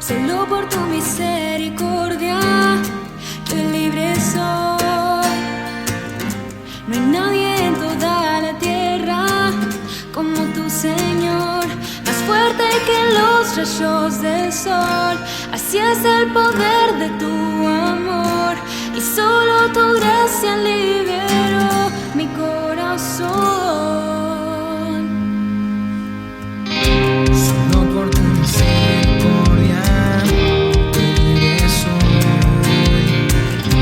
Solo por tu misericordia yo libre soy. No hay nadie en toda la tierra como tu Señor, más fuerte que los rayos del sol. Así es el poder de tu amor y solo tu gracia liberó mi corazón. Solo por tu misericordia libre soy. No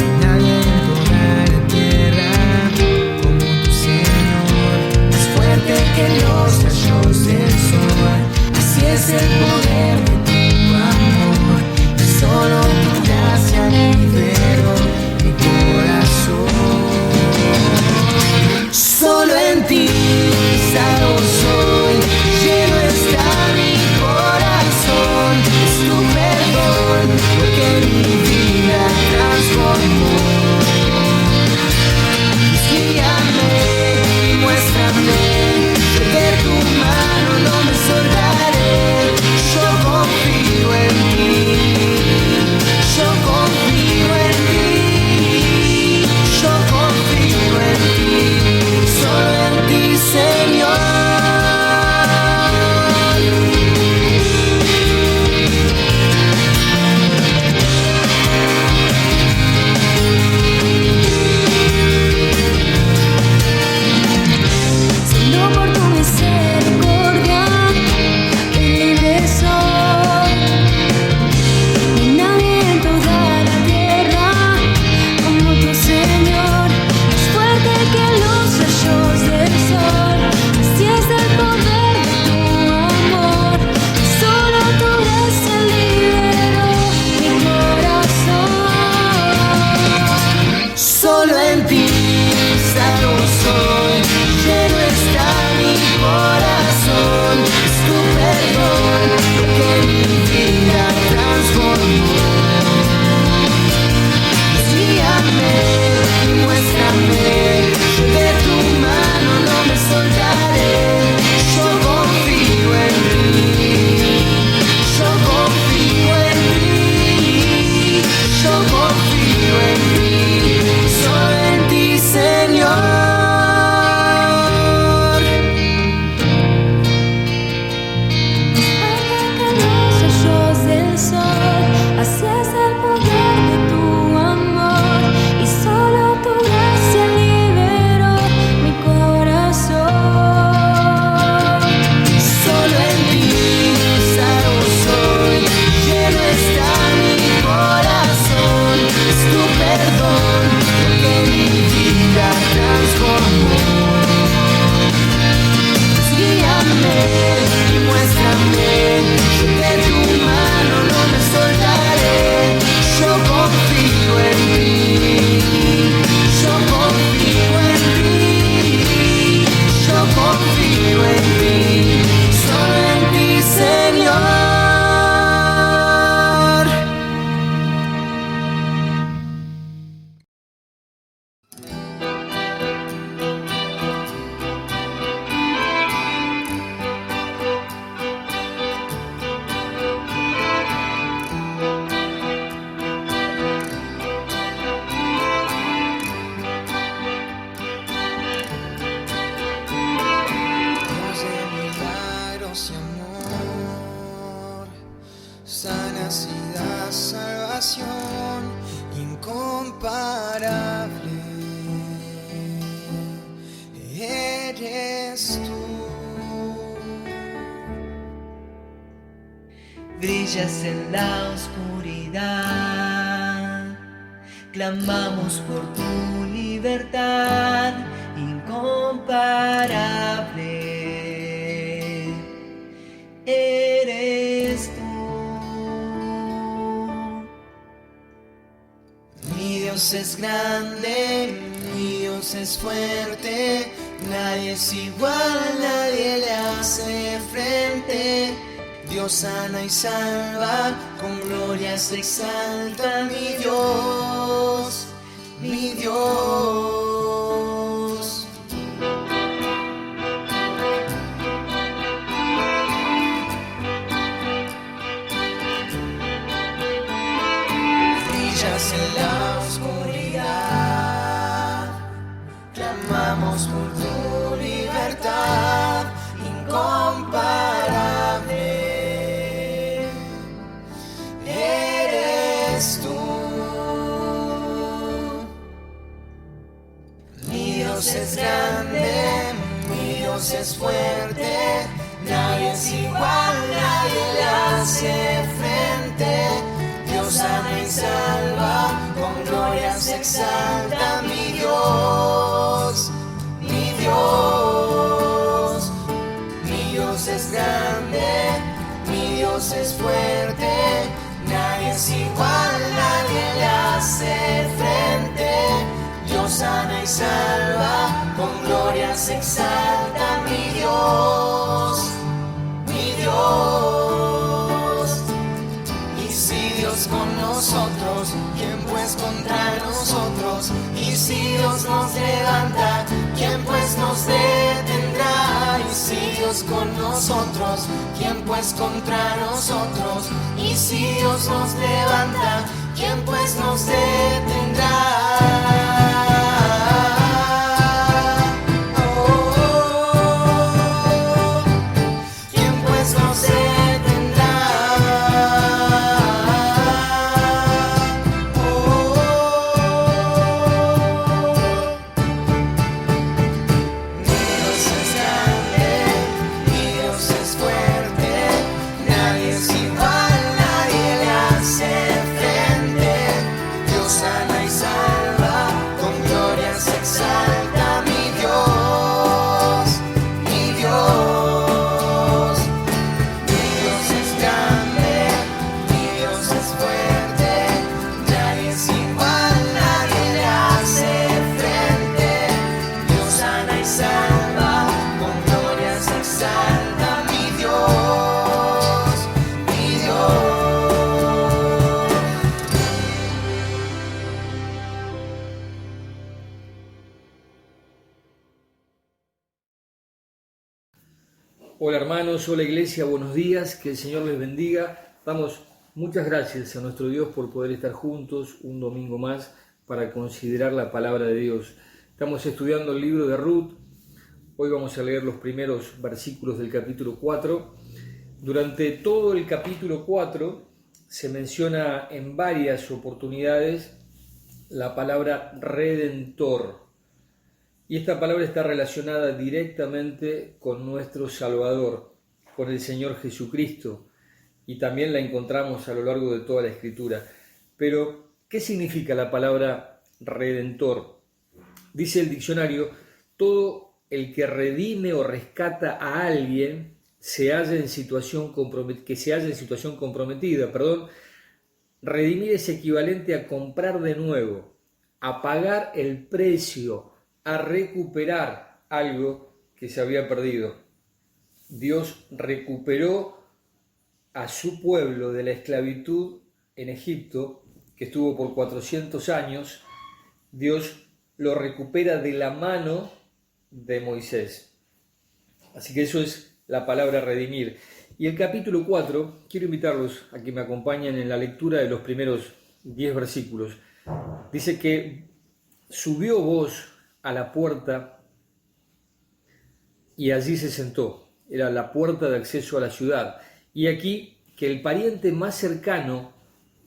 hay nadie en toda la tierra como tu Señor, más fuerte que los rayos del sol. Así es el poder de tu amor y solo tu gracia liberó mi corazón. Solo en ti salvo soy, lleno está mi corazón. Es tu perdón lo que mi vida transformó. Guíame y muéstrame, de tu mano no me soltaré. Yo confío en ti, yo confío en ti, yo confío en ti, solo en ti, Señor. Solo por tu misericordia yo libre soy. No hay nadie en toda la tierra como tu Señor, más fuerte que los rayos del sol. Así es el poder de tu amor y solo tu gracia liberó mi corazón. Solo en ti salvo soy, lleno está mi corazón. Es tu perdón lo que mi vida transformó. Guíame y muéstrame, de tu mano no me soltaré. Yo confío en ti, yo confío en ti, yo confío en ti, solo en ti, Señor. Rayos del sol, así es el poder de tu amor y solo tu gracia liberó mi corazón. Solo en ti salvo soy, lleno está mi corazón. Es tu perdón lo que mi vida transformó. Guíame y muéstrame, de tu mano no me soltaré. Yo confío en ti, yo confío en ti, yo confío en ti, solo en ti, Señor. Dios de milagros y amor, sanidad, salvación incomparable eres tú. Brillas en la oscuridad, clamamos por tu libertad incomparable. Eres tú. Mi Dios es grande, mi Dios es fuerte, nadie es igual, nadie le hace frente. Dios sana y salva, con gloria se exalta mi Dios, mi Dios. brillas en la oscuridad. Clamamos por tu libertad incomparable. Eres tú. Mi Dios es grande, mi Dios es fuerte. Nadie es igual, nadie le hace frente. Dios sana y salva, con gloria se exalta mi Dios, mi Dios. Mi Dios es grande, mi Dios es fuerte. Nadie es igual, nadie le hace frente. Dios sana y salva, con gloria se exalta mi Dios, mi Dios. Y si Dios con nosotros, ¿quién pues contra nosotros? Y si Dios nos levanta, ¿quién pues nos detendrá? Y si Dios con nosotros, ¿quién pues contra nosotros? Y si Dios nos levanta, ¿quién pues nos detendrá? Hola hermanos, hola iglesia, buenos días, que el Señor les bendiga. Damos muchas gracias a nuestro Dios por poder estar juntos un domingo más para considerar la palabra de Dios. Estamos estudiando el libro de Ruth. Hoy vamos a leer los primeros versículos del capítulo 4. Durante todo el capítulo 4 se menciona en varias oportunidades la palabra redentor. Y esta palabra está relacionada directamente con nuestro Salvador, con el Señor Jesucristo, y también la encontramos a lo largo de toda la Escritura. Pero, ¿qué significa la palabra redentor? Dice el diccionario, todo el que redime o rescata a alguien que se halla en situación comprometida. Redimir es equivalente a comprar de nuevo, a pagar el precio, a recuperar algo que se había perdido. Dios recuperó a su pueblo de la esclavitud en Egipto, que estuvo por 400 años. Dios lo recupera de la mano de Moisés. Así que eso es la palabra redimir. Y el capítulo 4, quiero invitarlos a que me acompañen en la lectura de los primeros 10 versículos. Dice que subió voz a la puerta y allí se sentó. Era la puerta de acceso a la ciudad. Y aquí que el pariente más cercano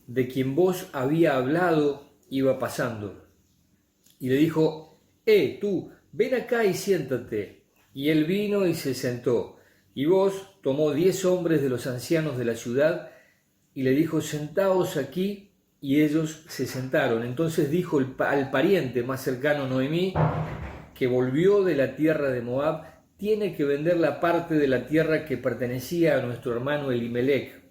de quien vos había hablado iba pasando. Y le dijo, tú, ven acá y siéntate. Y él vino y se sentó. Y vos tomó 10 hombres de los ancianos de la ciudad y le dijo, sentaos aquí. Y ellos se sentaron. Entonces dijo al pariente más cercano, Noemí, que volvió de la tierra de Moab, tiene que vender la parte de la tierra que pertenecía a nuestro hermano Elimelech.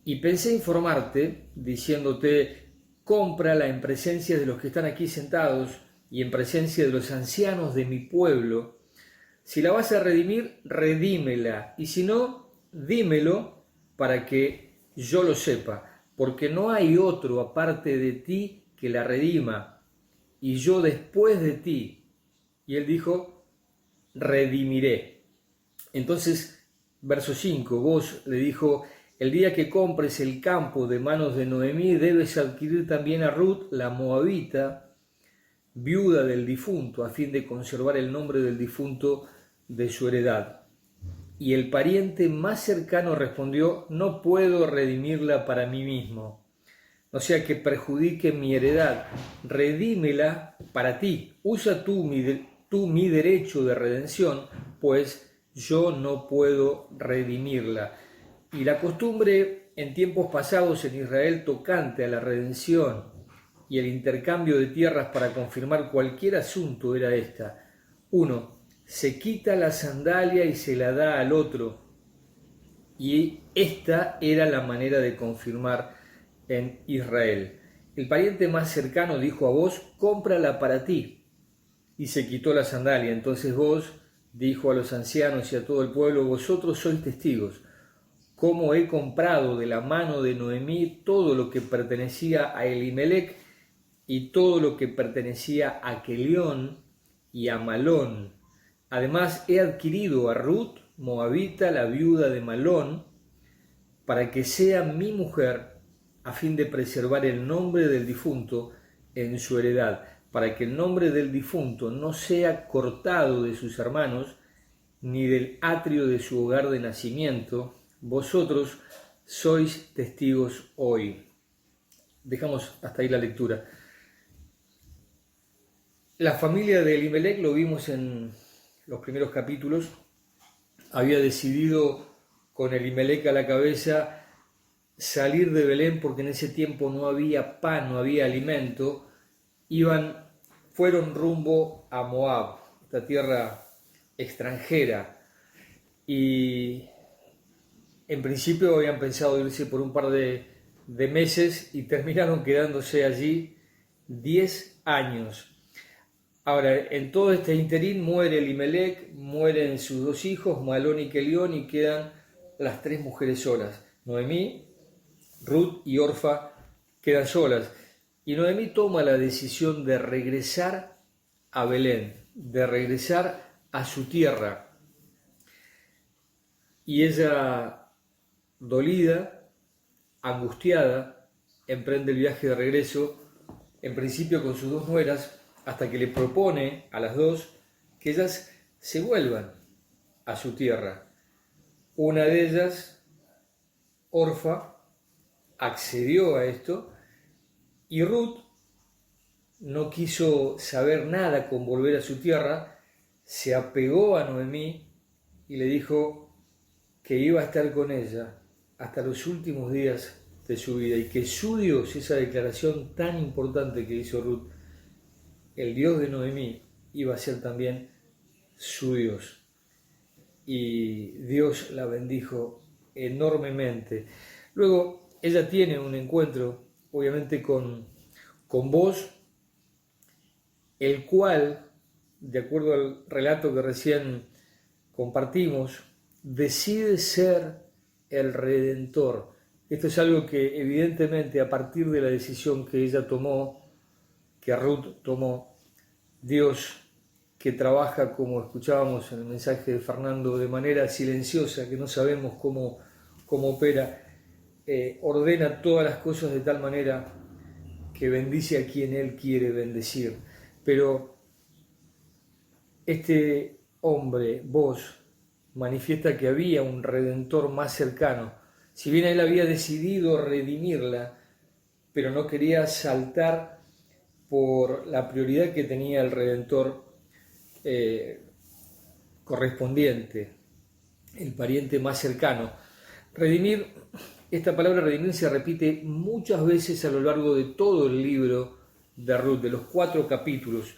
Y pensé informarte, diciéndote, cómprala en presencia de los que están aquí sentados y en presencia de los ancianos de mi pueblo. Si la vas a redimir, redímela. Y si no, dímelo para que yo lo sepa. Porque no hay otro aparte de ti que la redima, y yo después de ti. Y él dijo, redimiré. Entonces, verso 5, vos le dijo, El día que compres el campo de manos de Noemí, debes adquirir también a Ruth, la moabita, viuda del difunto, a fin de conservar el nombre del difunto de su heredad. Y el pariente más cercano respondió: no puedo redimirla para mí mismo, no sea que perjudique mi heredad. Redímela para ti, usa tú mi derecho de redención, pues yo no puedo redimirla. Y la costumbre en tiempos pasados en Israel tocante a la redención y el intercambio de tierras para confirmar cualquier asunto era esta: 1. Se quita la sandalia y se la da al otro. Y esta era la manera de confirmar en Israel. El pariente más cercano dijo a Booz: cómprala para ti. Y se quitó la sandalia. Entonces Booz dijo a los ancianos y a todo el pueblo: vosotros sois testigos, cómo he comprado de la mano de Noemí todo lo que pertenecía a Elimelec y todo lo que pertenecía a Quelión y a Malón. Además he adquirido a Ruth, moabita, la viuda de Malón, para que sea mi mujer, a fin de preservar el nombre del difunto en su heredad, para que el nombre del difunto no sea cortado de sus hermanos, ni del atrio de su hogar de nacimiento. Vosotros sois testigos hoy. Dejamos hasta ahí la lectura. La familia de Elimelec, lo vimos en los primeros capítulos, había decidido, con Elimelec a la cabeza, salir de Belén porque en ese tiempo no había pan, no había alimento. Fueron rumbo a Moab, esta tierra extranjera, y en principio habían pensado irse por un par de meses y terminaron quedándose allí 10 años. Ahora, en todo este interín muere Elimelec, mueren sus 2 hijos, Malón y Quelión, y quedan las 3 mujeres solas. Noemí, Ruth y Orfa quedan solas. Y Noemí toma la decisión de regresar a Belén, de regresar a su tierra. Y ella, dolida, angustiada, emprende el viaje de regreso, en principio con sus 2 nueras, hasta que le propone a las 2 que ellas se vuelvan a su tierra. Una de ellas, Orfa, accedió a esto, y Ruth no quiso saber nada con volver a su tierra, se apegó a Noemí y le dijo que iba a estar con ella hasta los últimos días de su vida, y que su Dios, esa declaración tan importante que hizo Ruth, el Dios de Noemí, iba a ser también su Dios. Y Dios la bendijo enormemente. Luego ella tiene un encuentro, obviamente, con Booz, el cual, de acuerdo al relato que recién compartimos, decide ser el Redentor. Esto es algo que evidentemente, a partir de la decisión que ella tomó, que Ruth tomó, Dios, que trabaja, como escuchábamos en el mensaje de Fernando, de manera silenciosa, que no sabemos cómo opera, ordena todas las cosas de tal manera que bendice a quien Él quiere bendecir. Pero este hombre, Booz, manifiesta que había un Redentor más cercano. Si bien él había decidido redimirla, pero no quería saltar por la prioridad que tenía el Redentor correspondiente, el pariente más cercano. Redimir, esta palabra redimir se repite muchas veces a lo largo de todo el libro de Ruth, de los 4 capítulos,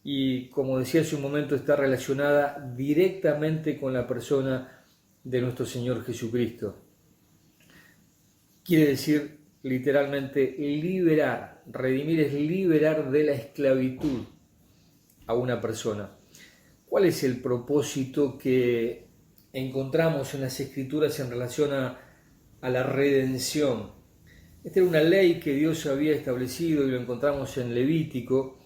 y como decía hace un momento, está relacionada directamente con la persona de nuestro Señor Jesucristo. Quiere decir literalmente liberar. Redimir es liberar de la esclavitud a una persona. ¿Cuál es el propósito que encontramos en las Escrituras en relación a la redención? Esta era una ley que Dios había establecido, y lo encontramos en Levítico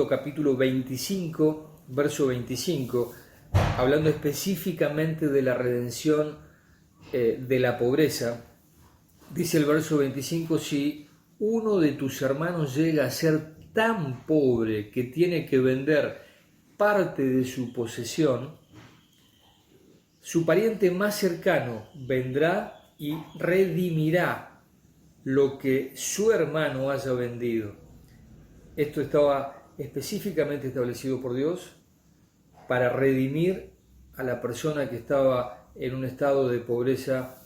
capítulo 25, verso 25, hablando específicamente de la redención de la pobreza, dice el verso 25, si uno de tus hermanos llega a ser tan pobre que tiene que vender parte de su posesión, su pariente más cercano vendrá y redimirá lo que su hermano haya vendido. Esto estaba específicamente establecido por Dios para redimir a la persona que estaba en un estado de pobreza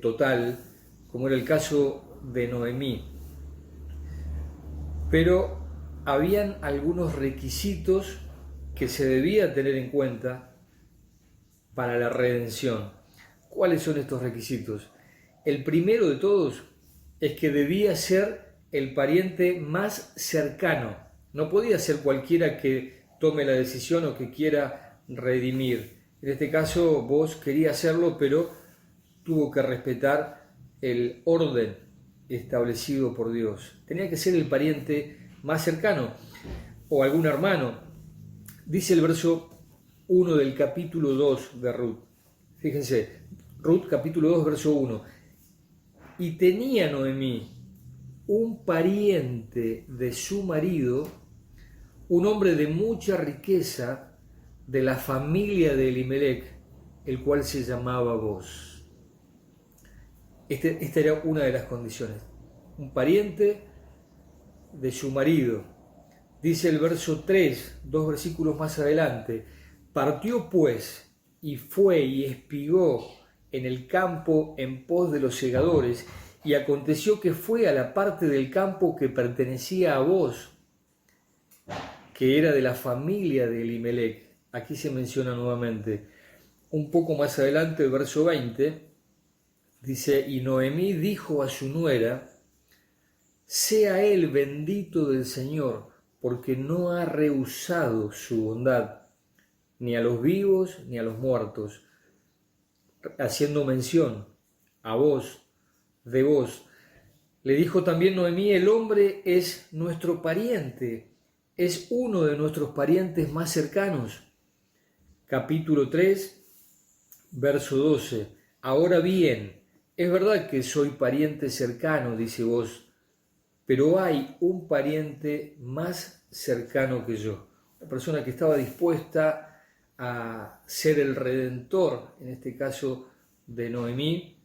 total, como era el caso de Noemí. Pero habían algunos requisitos que se debía tener en cuenta para la redención. ¿Cuáles son estos requisitos? El primero de todos es que debía ser el pariente más cercano. No podía ser cualquiera que tome la decisión o que quiera redimir. En este caso vos querías hacerlo, pero tuvo que respetar el orden establecido por Dios. Tenía que ser el pariente más cercano o algún hermano. Dice el verso 1 del capítulo 2 de Ruth. Fíjense, Ruth capítulo 2, verso 1. Y tenía Noemí un pariente de su marido, un hombre de mucha riqueza de la familia de Elimelech, el cual se llamaba Boz. Esta era una de las condiciones. Un pariente de su marido. Dice el verso 3, 2 versículos más adelante, partió pues y fue y espigó en el campo en pos de los segadores, y aconteció que fue a la parte del campo que pertenecía a Boz, que era de la familia de Elimelech. Aquí se menciona nuevamente. Un poco más adelante, el verso 20, dice, y Noemí dijo a su nuera, sea él bendito del Señor, porque no ha rehusado su bondad, ni a los vivos ni a los muertos, haciendo mención a vos, de vos. Le dijo también Noemí, el hombre es nuestro pariente, es uno de nuestros parientes más cercanos. Capítulo 3, verso 12. Ahora bien, es verdad que soy pariente cercano, dice vos, pero hay un pariente más cercano que yo. Una persona que estaba dispuesta a ser el redentor, en este caso de Noemí,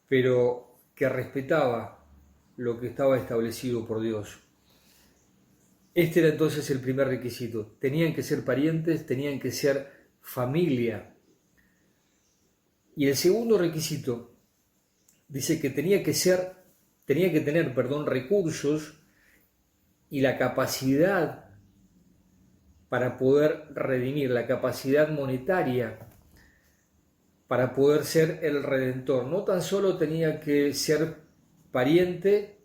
pero que respetaba lo que estaba establecido por Dios. Este era entonces el primer requisito. Tenían que ser parientes, tenían que ser familia. Y el segundo requisito dice que tenía que tener recursos y la capacidad para poder redimir, la capacidad monetaria para poder ser el redentor. No tan solo tenía que ser pariente,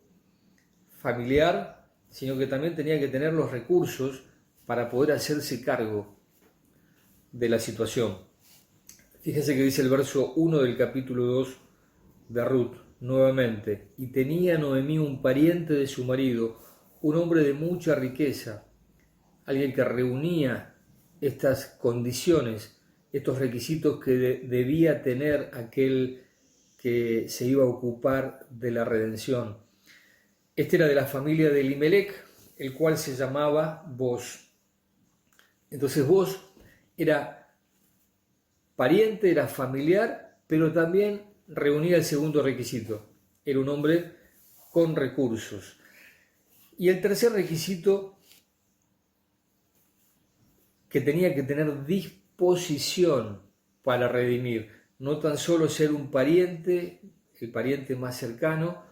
familiar, sino que también tenía que tener los recursos para poder hacerse cargo de la situación. Fíjense que dice el verso 1 del capítulo 2 de Ruth, nuevamente, y tenía Noemí un pariente de su marido, un hombre de mucha riqueza, alguien que reunía estas condiciones, estos requisitos que debía tener aquel que se iba a ocupar de la redención. Este era de la familia de Elimelech, el cual se llamaba Boz. Entonces Boz era pariente, era familiar, pero también reunía el segundo requisito. Era un hombre con recursos. Y el tercer requisito, que tenía que tener disposición para redimir, no tan solo ser un pariente, el pariente más cercano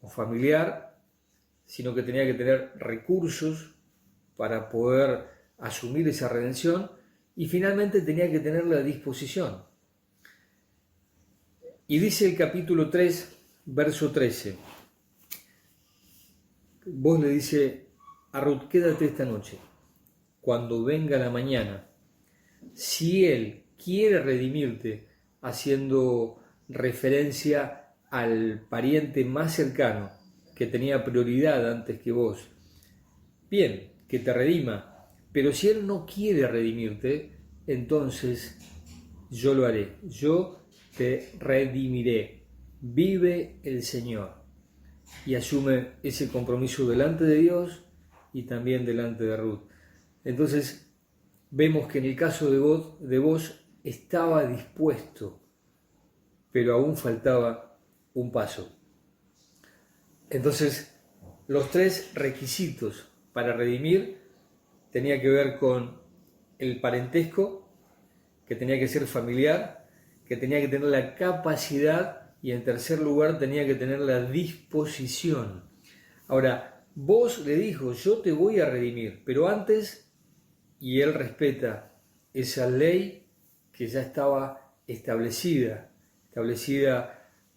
o familiar, sino que tenía que tener recursos para poder asumir esa redención y finalmente tenía que tener la disposición. Y dice el capítulo 3, verso 13, vos le dice a Ruth, quédate esta noche, cuando venga la mañana, si él quiere redimirte, haciendo referencia al pariente más cercano, que tenía prioridad antes que vos, bien, que te redima, pero si él no quiere redimirte, entonces yo lo haré, yo te redimiré, vive el Señor. Y asume ese compromiso delante de Dios y también delante de Ruth. Entonces vemos que en el caso de Boaz estaba dispuesto, pero aún faltaba un paso. Entonces los tres requisitos para redimir tenía que ver con el parentesco, que tenía que ser familiar, que tenía que tener la capacidad y en tercer lugar tenía que tener la disposición. Ahora, Boaz le dijo, yo te voy a redimir, pero antes, y él respeta esa ley que ya estaba establecida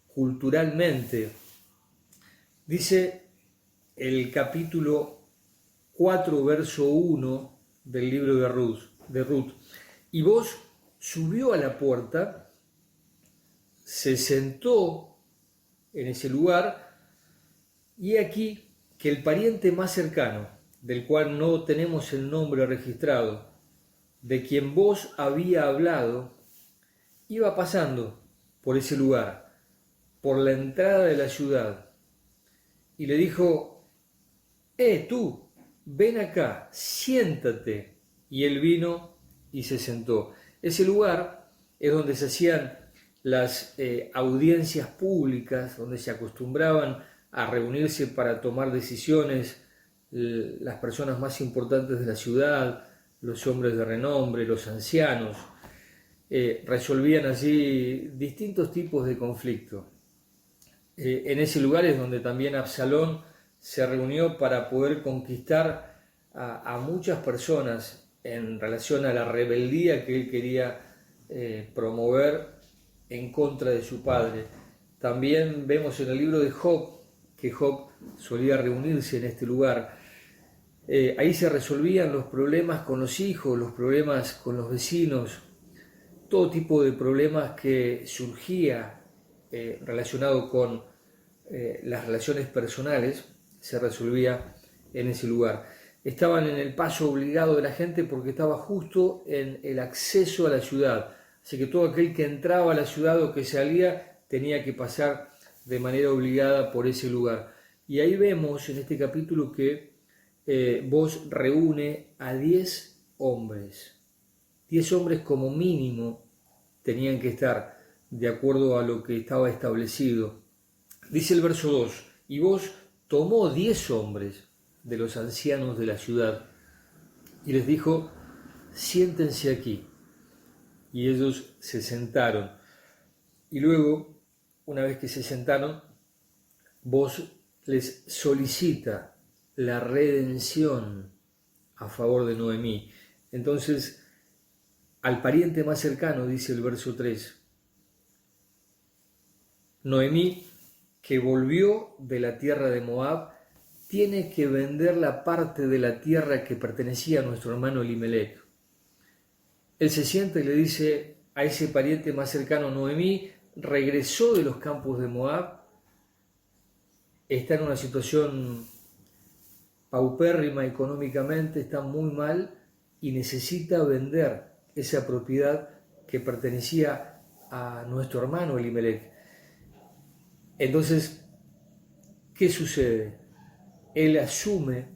culturalmente. Dice el capítulo 4, verso 1 del libro de Ruth. Y Boaz subió a la puerta, se sentó en ese lugar, y aquí que el pariente más cercano, del cual no tenemos el nombre registrado, de quien Boaz había hablado, iba pasando por ese lugar, por la entrada de la ciudad, y le dijo, tú, ven acá, siéntate. Y él vino y se sentó. Ese lugar es donde se hacían las audiencias públicas, donde se acostumbraban a reunirse para tomar decisiones las personas más importantes de la ciudad, los hombres de renombre, los ancianos. Resolvían allí distintos tipos de conflictos. En ese lugar es donde también Absalón se reunió para poder conquistar a muchas personas en relación a la rebeldía que él quería promover en contra de su padre. También vemos en el libro de Job que Job solía reunirse en este lugar. Ahí se resolvían los problemas con los hijos, los problemas con los vecinos, todo tipo de problemas que surgía relacionado con las relaciones personales, se resolvía en ese lugar. Estaban en el paso obligado de la gente porque estaba justo en el acceso a la ciudad. Así que todo aquel que entraba a la ciudad o que salía tenía que pasar de manera obligada por ese lugar. Y ahí vemos en este capítulo que Boaz reúne a 10 hombres. 10 hombres como mínimo tenían que estar de acuerdo a lo que estaba establecido. Dice el verso 2, y Boaz tomó 10 hombres de los ancianos de la ciudad y les dijo, siéntense aquí. Y ellos se sentaron. Y luego, una vez que se sentaron, Boaz les solicita la redención a favor de Noemí. Entonces, al pariente más cercano, dice el verso 3, Noemí, que volvió de la tierra de Moab, tiene que vender la parte de la tierra que pertenecía a nuestro hermano Elimelec. Él se sienta y le dice a ese pariente más cercano, Noemí regresó de los campos de Moab, está en una situación paupérrima económicamente, está muy mal y necesita vender esa propiedad que pertenecía a nuestro hermano Elimelec. Entonces, ¿qué sucede? Él asume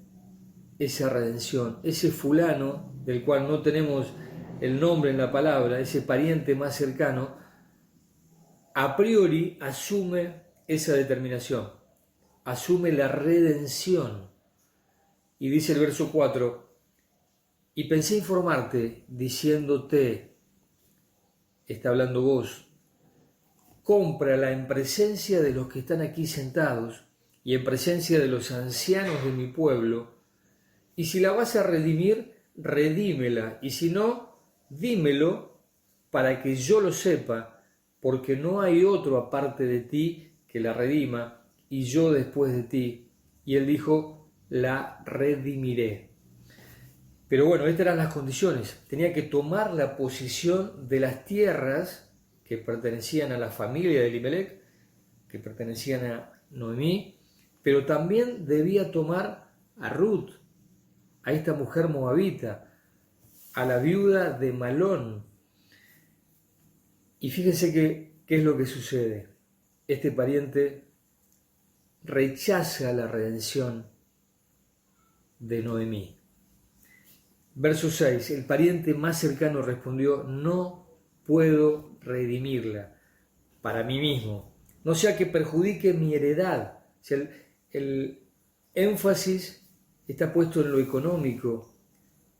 esa redención, ese fulano del cual no tenemos el nombre en la palabra, ese pariente más cercano, a priori asume esa determinación, asume la redención. Y dice el verso 4, y pensé informarte diciéndote, está hablando vos, cómprala en presencia de los que están aquí sentados y en presencia de los ancianos de mi pueblo, y si la vas a redimir, redímela, y si no, dímelo para que yo lo sepa, porque no hay otro aparte de ti que la redima, y yo después de ti. Y él dijo, la redimiré. Pero bueno, estas eran las condiciones. Tenía que tomar la posesión de las tierras que pertenecían a la familia de Elimelec, que pertenecían a Noemí, pero también debía tomar a Ruth, a esta mujer moabita, a la viuda de Malón. Y fíjense qué es lo que sucede. Este pariente rechaza la redención de Noemí. Verso 6, el pariente más cercano respondió, no puedo redimirla para mí mismo, no sea que perjudique mi heredad. O sea, el énfasis está puesto en lo económico,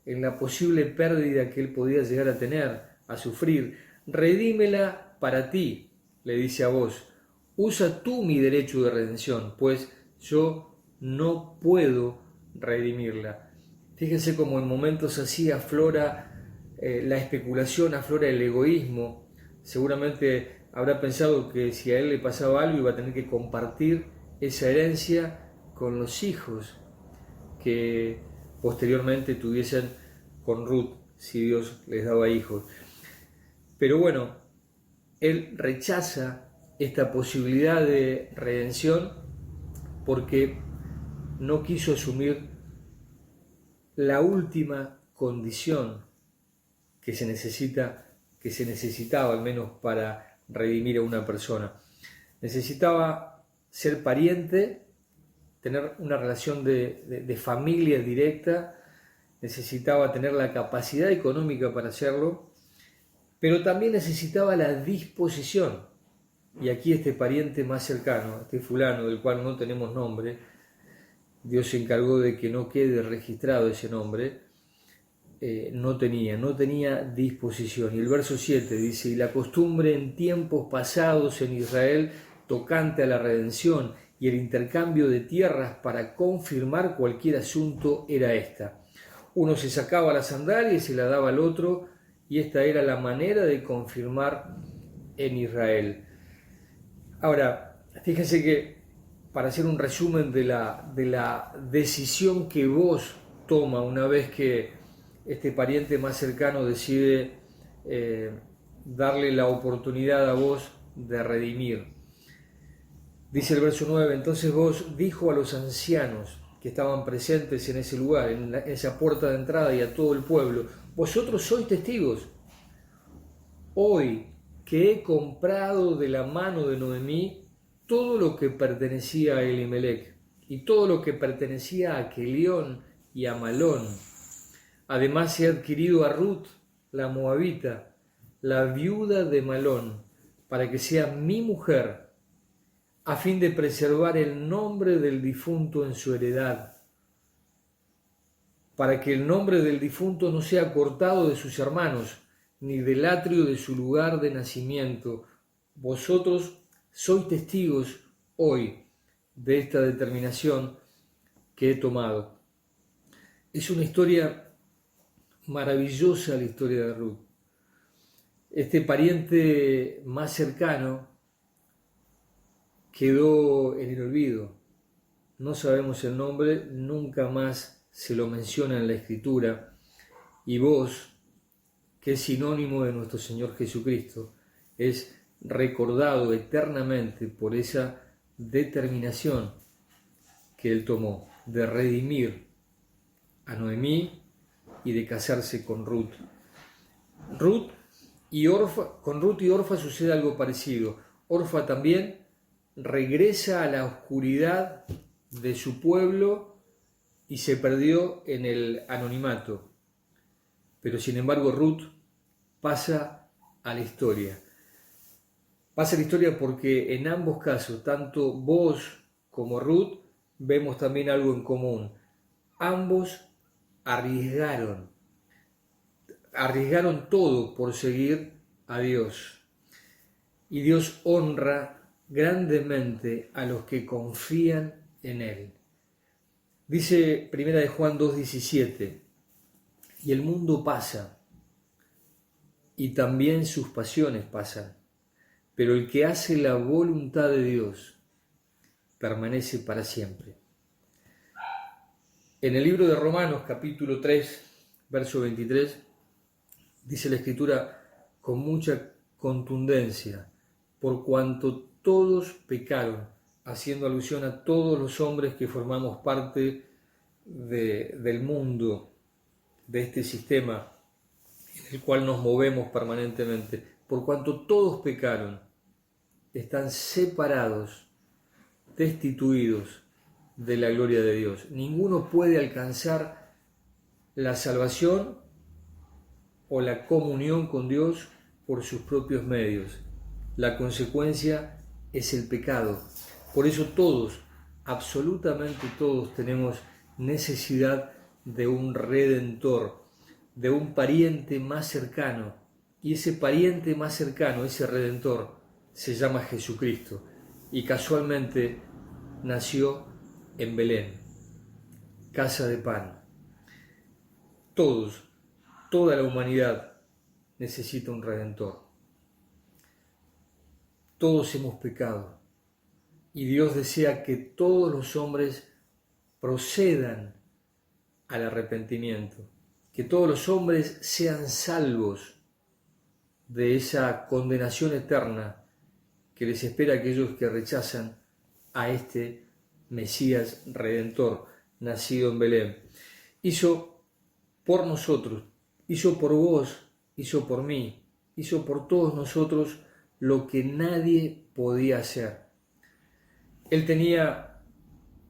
en la posible pérdida que él podía llegar a tener, a sufrir. Redímela para ti, le dice a vos, usa tú mi derecho de redención, pues yo no puedo redimirla. Fíjense cómo en momentos así aflora la especulación, aflora el egoísmo. Seguramente habrá pensado que si a él le pasaba algo iba a tener que compartir esa herencia con los hijos que posteriormente tuviesen con Ruth, si Dios les daba hijos. Pero bueno, él rechaza esta posibilidad de redención porque no quiso asumir la última condición que se necesitaba al menos para redimir a una persona. Necesitaba ser pariente, tener una relación de familia directa, necesitaba tener la capacidad económica para hacerlo, pero también necesitaba la disposición. Y aquí este pariente más cercano, este fulano del cual no tenemos nombre, Dios se encargó de que no quede registrado ese nombre, no tenía disposición. Y el verso 7 dice, y la costumbre en tiempos pasados en Israel tocante a la redención y el intercambio de tierras para confirmar cualquier asunto era esta. Uno se sacaba la sandalia y se la daba al otro, y esta era la manera de confirmar en Israel. Ahora, fíjense que para hacer un resumen de la decisión que vos toma una vez que este pariente más cercano decide darle la oportunidad a vos de redimir. Dice el verso 9, entonces vos dijo a los ancianos que estaban presentes en ese lugar, en esa puerta de entrada y a todo el pueblo, vosotros sois testigos. Hoy que he comprado de la mano de Noemí todo lo que pertenecía a Elimelech y todo lo que pertenecía a Quelión y a Malón. Además he adquirido a Ruth, la moabita, la viuda de Malón, para que sea mi mujer, a fin de preservar el nombre del difunto en su heredad, para que el nombre del difunto no sea cortado de sus hermanos, ni del atrio de su lugar de nacimiento. Vosotros sois testigos hoy de esta determinación que he tomado. Es una historia maravillosa, la historia de Ruth. Este pariente más cercano quedó en el olvido. No sabemos el nombre, nunca más se lo menciona en la Escritura. Y vos, que es sinónimo de nuestro Señor Jesucristo, es recordado eternamente por esa determinación que él tomó de redimir a Noemí y de casarse con Ruth. Con Ruth y Orfa sucede algo parecido. Orfa también regresa a la oscuridad de su pueblo y se perdió en el anonimato. Pero sin embargo Ruth pasa a la historia. Pasa a la historia porque en ambos casos, tanto vos como Ruth, vemos también algo en común. Ambos arriesgaron todo por seguir a Dios. Y Dios honra grandemente a los que confían en Él. Dice 1 Juan 2:17, y el mundo pasa, y también sus pasiones pasan, pero el que hace la voluntad de Dios permanece para siempre. En el libro de Romanos, capítulo 3, verso 23, dice la Escritura con mucha contundencia, por cuanto todos pecaron, haciendo alusión a todos los hombres que formamos parte del mundo, de este sistema en el cual nos movemos permanentemente. por cuanto todos pecaron, están separados, destituidos de la gloria de Dios. Ninguno puede alcanzar la salvación o la comunión con Dios por sus propios medios. La consecuencia es el pecado. Por eso todos, absolutamente todos, tenemos necesidad de un redentor, de un pariente más cercano. Y ese pariente más cercano, ese redentor, se llama Jesucristo. Y casualmente nació en Belén, casa de pan. Todos, toda la humanidad necesita un redentor. Todos hemos pecado y Dios desea que todos los hombres procedan al arrepentimiento, que todos los hombres sean salvos de esa condenación eterna que les espera a aquellos que rechazan a este Mesías Redentor, nacido en Belén. Hizo por nosotros, hizo por vos, hizo por mí, hizo por todos nosotros lo que nadie podía hacer. Él tenía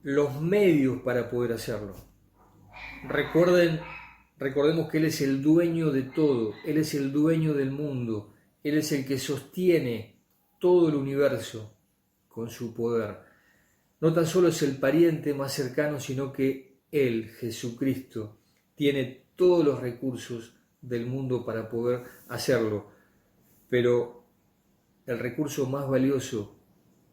los medios para poder hacerlo. Recordemos que Él es el dueño de todo, Él es el dueño del mundo, Él es el que sostiene todo el universo con su poder. No tan solo es el pariente más cercano, sino que Él, Jesucristo, tiene todos los recursos del mundo para poder hacerlo. Pero el recurso más valioso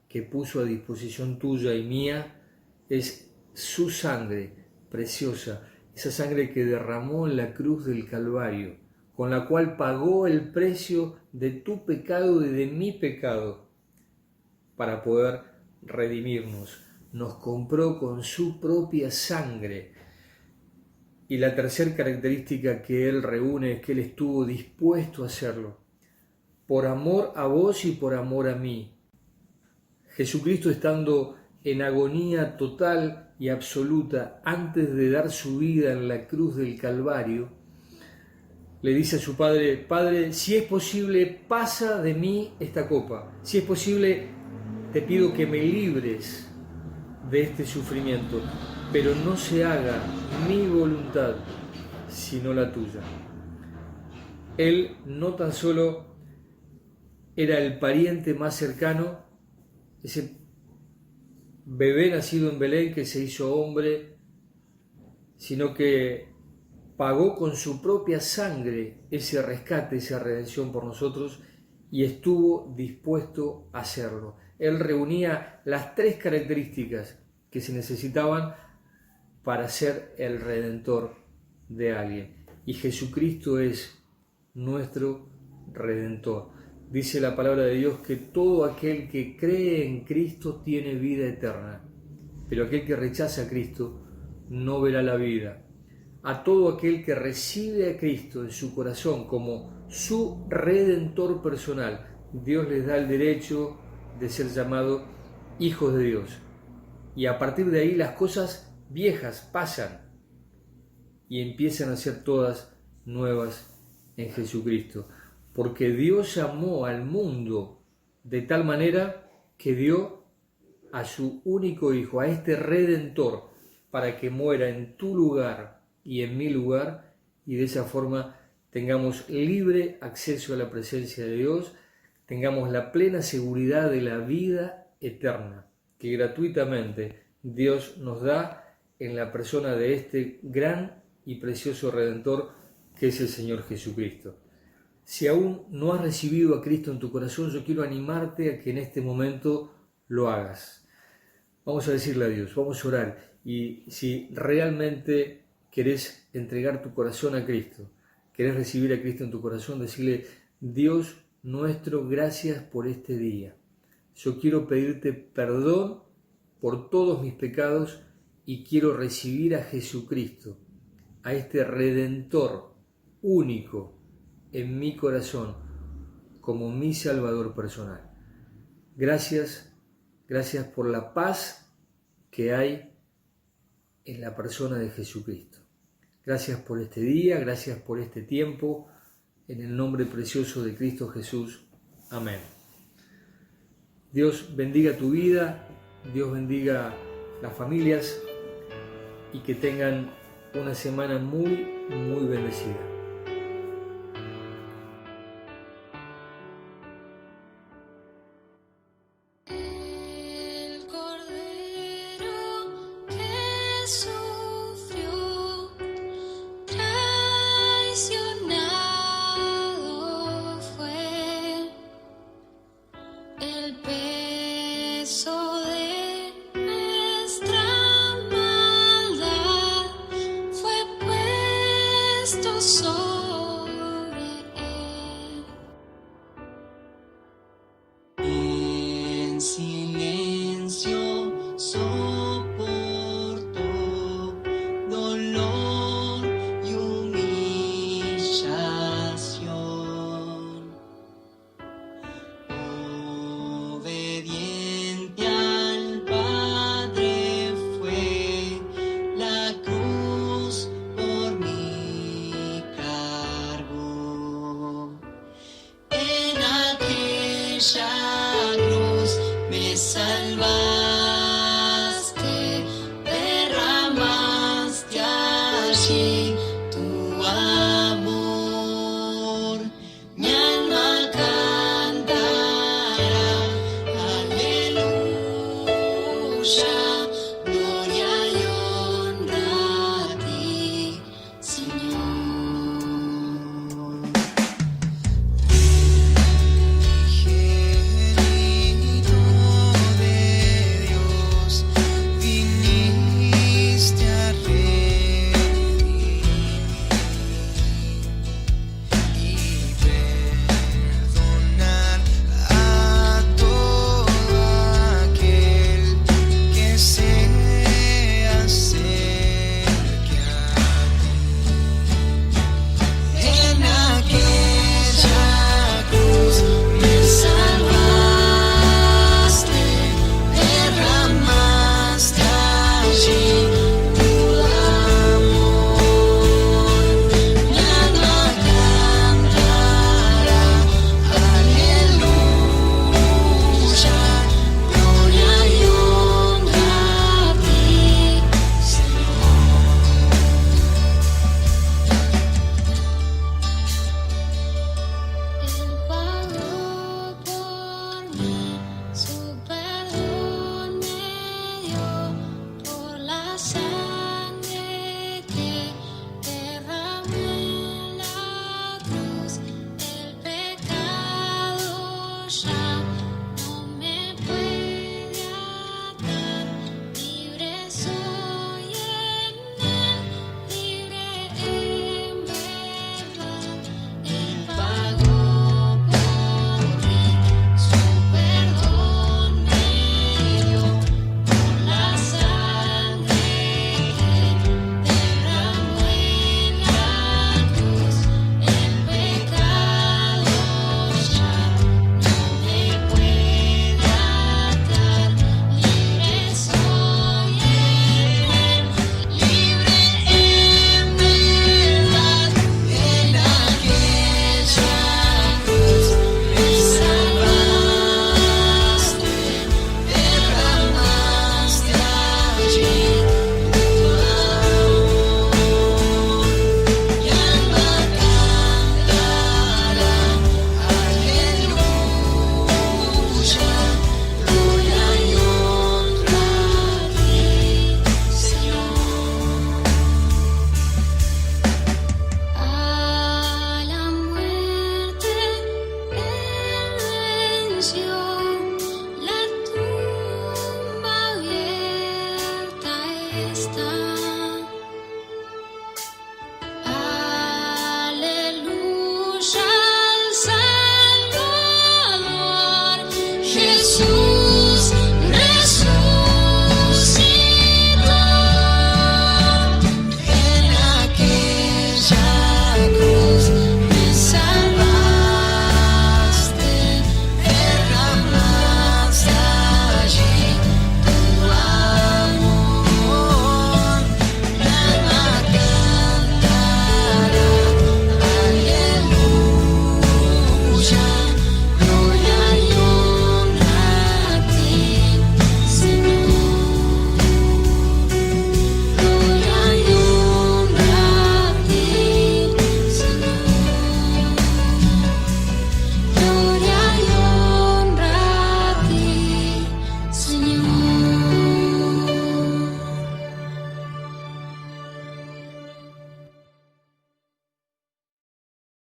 que puso a disposición tuya y mía es su sangre preciosa, esa sangre que derramó en la cruz del Calvario, con la cual pagó el precio de tu pecado y de mi pecado, para poder redimirnos. Nos compró con su propia sangre. Y la tercera característica que Él reúne es que Él estuvo dispuesto a hacerlo, por amor a vos y por amor a mí. Jesucristo, estando en agonía total y absoluta antes de dar su vida en la cruz del Calvario, le dice a su Padre: Padre, si es posible, pasa de mí esta copa. Si es posible, te pido que me libres de este sufrimiento, pero no se haga mi voluntad, sino la tuya. Él no tan solo era el pariente más cercano, ese bebé nacido en Belén que se hizo hombre, sino que pagó con su propia sangre ese rescate, esa redención por nosotros, y estuvo dispuesto a hacerlo. Él reunía las tres características que se necesitaban para ser el redentor de alguien. Y Jesucristo es nuestro redentor. Dice la palabra de Dios que todo aquel que cree en Cristo tiene vida eterna, pero aquel que rechaza a Cristo no verá la vida. A todo aquel que recibe a Cristo en su corazón como su redentor personal, Dios les da el derecho de ser llamados hijos de Dios. Y a partir de ahí las cosas viejas pasan y empiezan a ser todas nuevas en Jesucristo. Porque Dios amó al mundo de tal manera que dio a su único Hijo, a este Redentor, para que muera en tu lugar y en mi lugar, y de esa forma tengamos libre acceso a la presencia de Dios, tengamos la plena seguridad de la vida eterna, que gratuitamente Dios nos da en la persona de este gran y precioso Redentor que es el Señor Jesucristo. Si aún no has recibido a Cristo en tu corazón, yo quiero animarte a que en este momento lo hagas. Vamos a decirle a Dios, vamos a orar, y si realmente querés entregar tu corazón a Cristo, querés recibir a Cristo en tu corazón, decirle: Dios nuestro, gracias por este día. Yo quiero pedirte perdón por todos mis pecados y quiero recibir a Jesucristo, a este Redentor único en mi corazón, como mi Salvador personal. Gracias por la paz que hay en la persona de Jesucristo. Gracias por este día, gracias por este tiempo, en el nombre precioso de Cristo Jesús. Amén. Dios bendiga tu vida, Dios bendiga las familias y que tengan una semana muy, muy bendecida. El Cordero que sufrió, traicionado fue, el peso de nuestra maldad fue puesto sobre él. En silencio soportó dolor y humillación. Obediente al Padre fue, la cruz por mi cargo. En aquella cruz me salvaste, derramaste allí tu amor. Mi alma cantará, aleluya.